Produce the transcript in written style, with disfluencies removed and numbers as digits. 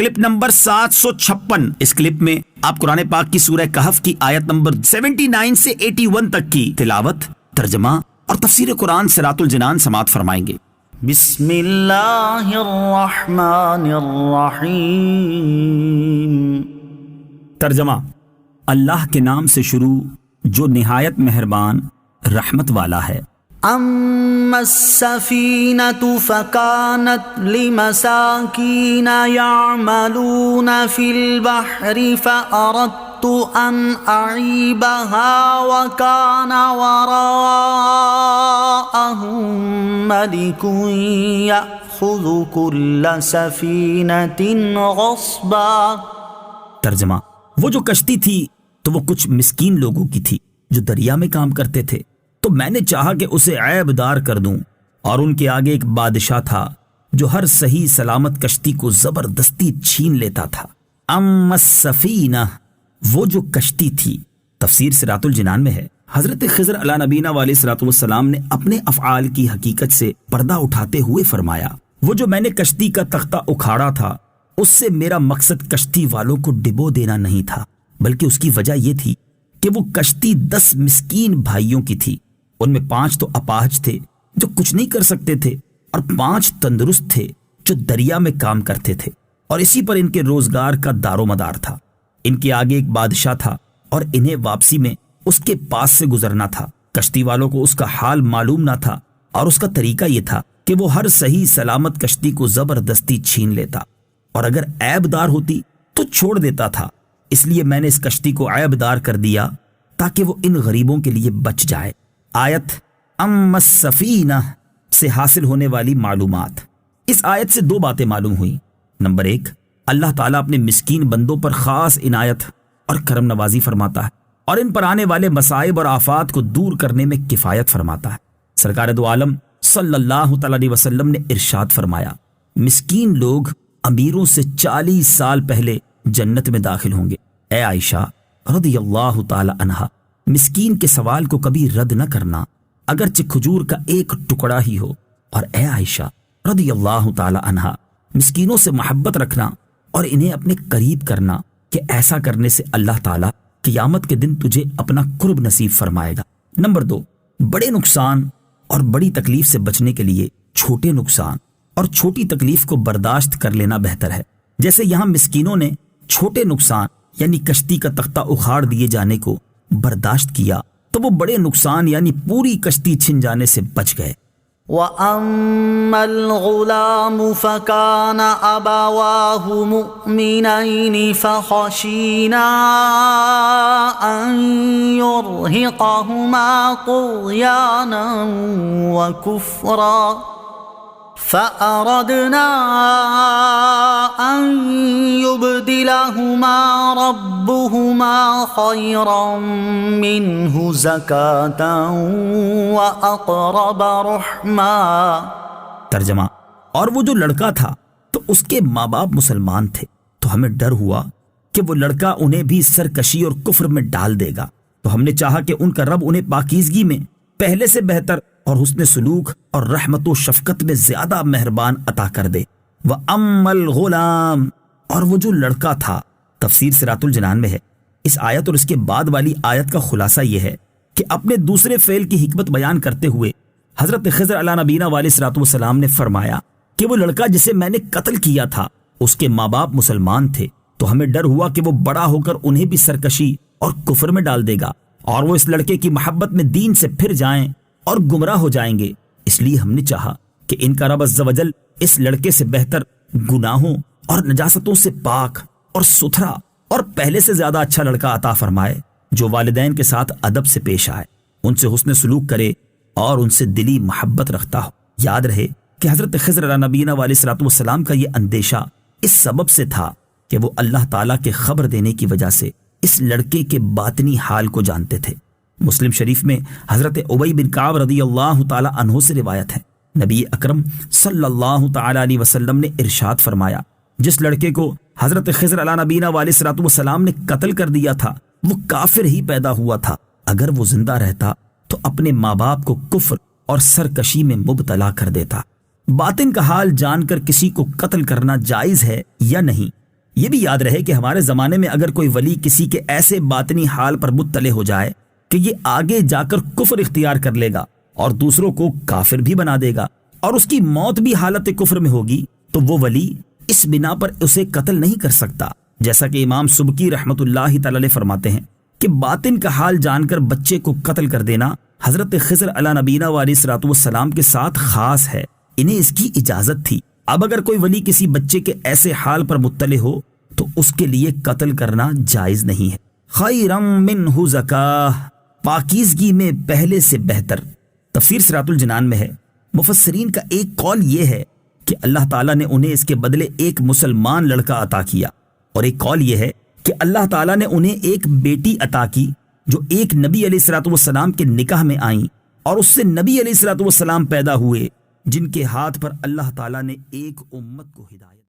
Clip number 756۔ اس clip میں آپ قرآن پاک کی سورہ کہف کی آیت نمبر 79 سے 81 تک کی تلاوت، ترجمہ اور تفسیر قرآن صراط الجنان سماعت فرمائیں گے۔ بسم اللہ الرحمن الرحیم۔ ترجمہ: اللہ کے نام سے شروع جو نہایت مہربان رحمت والا ہے۔ اما السفینۃ فکانت لمساکین یعملون فی البحر فأردت ان اعیبها وکان وراءہم ملک یأخذ کل سفینۃ غصبا۔ ترجمہ: وہ جو کشتی تھی تو وہ کچھ مسکین لوگوں کی تھی جو دریا میں کام کرتے تھے، تو میں نے چاہا کہ اسے عیب دار کر دوں، اور ان کے آگے ایک بادشاہ تھا جو ہر صحیح سلامت کشتی کو زبردستی چھین لیتا تھا۔ اما السفینہ، وہ جو کشتی تھی، تفسیر صراط الجنان میں ہے حضرت خضر علیہ نبینا علیہ الصلوۃ والسلام نے اپنے افعال کی حقیقت سے پردہ اٹھاتے ہوئے فرمایا، وہ جو میں نے کشتی کا تختہ اکھاڑا تھا اس سے میرا مقصد کشتی والوں کو ڈبو دینا نہیں تھا، بلکہ اس کی وجہ یہ تھی کہ وہ کشتی 10 مسکین بھائیوں کی تھی۔ ان میں 5 تو اپاہج تھے جو کچھ نہیں کر سکتے تھے، اور 5 تندرست تھے جو دریا میں کام کرتے تھے، اور اسی پر ان کے روزگار کا دار و مدار تھا۔ ان کے آگے ایک بادشاہ تھا اور انہیں واپسی میں اس کے پاس سے گزرنا تھا۔ کشتی والوں کو اس کا حال معلوم نہ تھا، اور اس کا طریقہ یہ تھا کہ وہ ہر صحیح سلامت کشتی کو زبردستی چھین لیتا، اور اگر عیب دار ہوتی تو چھوڑ دیتا تھا۔ اس لیے میں نے اس کشتی کو عیب دار کر دیا تاکہ وہ ان غریبوں کے لیے بچ جائے۔ آیت اما السفینہ سے حاصل ہونے والی معلومات۔ اس آیت سے 2 باتیں معلوم ہوئیں۔ نمبر 1، اللہ تعالیٰ اپنے مسکین بندوں پر خاص عنایت اور کرم نوازی فرماتا ہے، اور ان پر آنے والے مصائب اور آفات کو دور کرنے میں کفایت فرماتا ہے۔ سرکار دو عالم صلی اللہ تعالی علیہ وسلم نے ارشاد فرمایا، مسکین لوگ امیروں سے 40 سال پہلے جنت میں داخل ہوں گے۔ اے عائشہ رضی اللہ تعالی عنہا، مسکین کے سوال کو کبھی رد نہ کرنا، اگرچہ کھجور کا ایک ٹکڑا ہی ہو۔ اور اے عائشہ رضی اللہ تعالی عنہا، مسکینوں سے محبت رکھنا اور انہیں اپنے قریب کرنا، کہ ایسا کرنے سے اللہ تعالی قیامت کے دن تجھے اپنا قرب نصیب فرمائے گا۔ نمبر 2، بڑے نقصان اور بڑی تکلیف سے بچنے کے لیے چھوٹے نقصان اور چھوٹی تکلیف کو برداشت کر لینا بہتر ہے۔ جیسے یہاں مسکینوں نے چھوٹے نقصان یعنی کشتی کا تختہ اکھاڑ دیے جانے کو برداشت کیا، تو وہ بڑے نقصان یعنی پوری کشتی چھن جانے سے بچ گئے۔ وَأَمَّا الْغُلَامُ فَكَانَ أَبَوَاهُ مُؤْمِنَيْنِ فَخَشِينَا أَن يُرْهِقَهُمَا طُغْيَانًا وَكُفْرًا فَأَرَدْنَا أَن يُبْدِلَهُمَا رَبُّهُمَا خَيْرًا مِّنْهُ زَكَاةً وَأَقْرَبَ رُحْمًا۔ ترجمہ: اور وہ جو لڑکا تھا تو اس کے ماں باپ مسلمان تھے، تو ہمیں ڈر ہوا کہ وہ لڑکا انہیں بھی سرکشی اور کفر میں ڈال دے گا، تو ہم نے چاہا کہ ان کا رب انہیں پاکیزگی میں پہلے سے بہتر اور حسن سلوک اور رحمت و شفقت میں زیادہ مہربان عطا کر دے۔ وَأَمَّا الْغُلَامُ، اور وہ جو لڑکا تھا، تفسیر صراط الجنان میں ہے۔ اس آیت اور اس کے بعد والی آیت کا خلاصہ یہ ہے کہ اپنے دوسرے فعل کی حکمت بیان کرتے ہوئے حضرت خضر علیہ نبینا علیہ الصلوۃ والسلام نے فرمایا کہ وہ لڑکا جسے میں نے قتل کیا تھا اس کے ماں باپ مسلمان تھے، تو ہمیں ڈر ہوا کہ وہ بڑا ہو کر انہیں بھی سرکشی اور کفر میں ڈال دے گا، اور وہ اس لڑکے کی محبت میں دین سے پھر جائیں اور گمراہ ہو جائیں گے۔ اس لیے ہم نے چاہا کہ ان کا رب عز و جل اس لڑکے سے بہتر، گناہوں اور نجاستوں سے پاک اور ستھرا اور پہلے سے زیادہ اچھا لڑکا عطا فرمائے، جو والدین کے ساتھ ادب سے پیش آئے، ان سے حسن سلوک کرے اور ان سے دلی محبت رکھتا ہو۔ یاد رہے کہ حضرت خضر علیہ نبینا علیہ الصلوۃ والسلام کا یہ اندیشہ اس سبب سے تھا کہ وہ اللہ تعالیٰ کے خبر دینے کی وجہ سے اس لڑکے کے باطنی حال کو جانتے تھے۔ مسلم شریف میں حضرت ابی بن کعب رضی اللہ تعالی عنہ سے روایت ہے، نبی اکرم صلی اللہ تعالی علیہ وسلم نے ارشاد فرمایا، جس لڑکے کو حضرت خضر علیہ نبینا علیہ الصلوۃ والسلام نے قتل کر دیا تھا وہ کافر ہی پیدا ہوا تھا، اگر وہ زندہ رہتا تو اپنے ماں باپ کو کفر اور سرکشی میں مبتلا کر دیتا۔ باطن کا حال جان کر کسی کو قتل کرنا جائز ہے یا نہیں، یہ بھی یاد رہے کہ ہمارے زمانے میں اگر کوئی ولی کسی کے ایسے باطنی حال پر مطلع ہو جائے کہ یہ آگے جا کر کفر اختیار کر لے گا اور دوسروں کو کافر بھی بنا دے گا اور اس کی موت بھی حالت کفر میں ہوگی، تو وہ ولی اس بنا پر اسے قتل نہیں کر سکتا، جیسا کہ امام سبکی رحمت اللہ تعالی علیہ فرماتے ہیں کہ باطن کا حال جان کر بچے کو قتل کر دینا حضرت خضر علیہ نبینا علیہ الصلوۃ والسلام کے ساتھ خاص ہے، انہیں اس کی اجازت تھی۔ اب اگر کوئی ولی کسی بچے کے ایسے حال پر مطلع ہو تو اس کے لیے قتل کرنا جائز نہیں ہے۔ خیرم منہ زکاہ، پاکیزگی میں پہلے سے بہتر۔ تفسیر صراط الجنان میں ہے، مفسرین کا ایک قول یہ ہے کہ اللہ تعالیٰ نے انہیں اس کے بدلے ایک مسلمان لڑکا عطا کیا، اور ایک قول یہ ہے کہ اللہ تعالیٰ نے انہیں ایک بیٹی عطا کی جو ایک نبی علیہ الصلوۃ والسلام کے نکاح میں آئیں، اور اس سے نبی علیہ الصلوۃ والسلام پیدا ہوئے جن کے ہاتھ پر اللہ تعالیٰ نے ایک امت کو ہدایت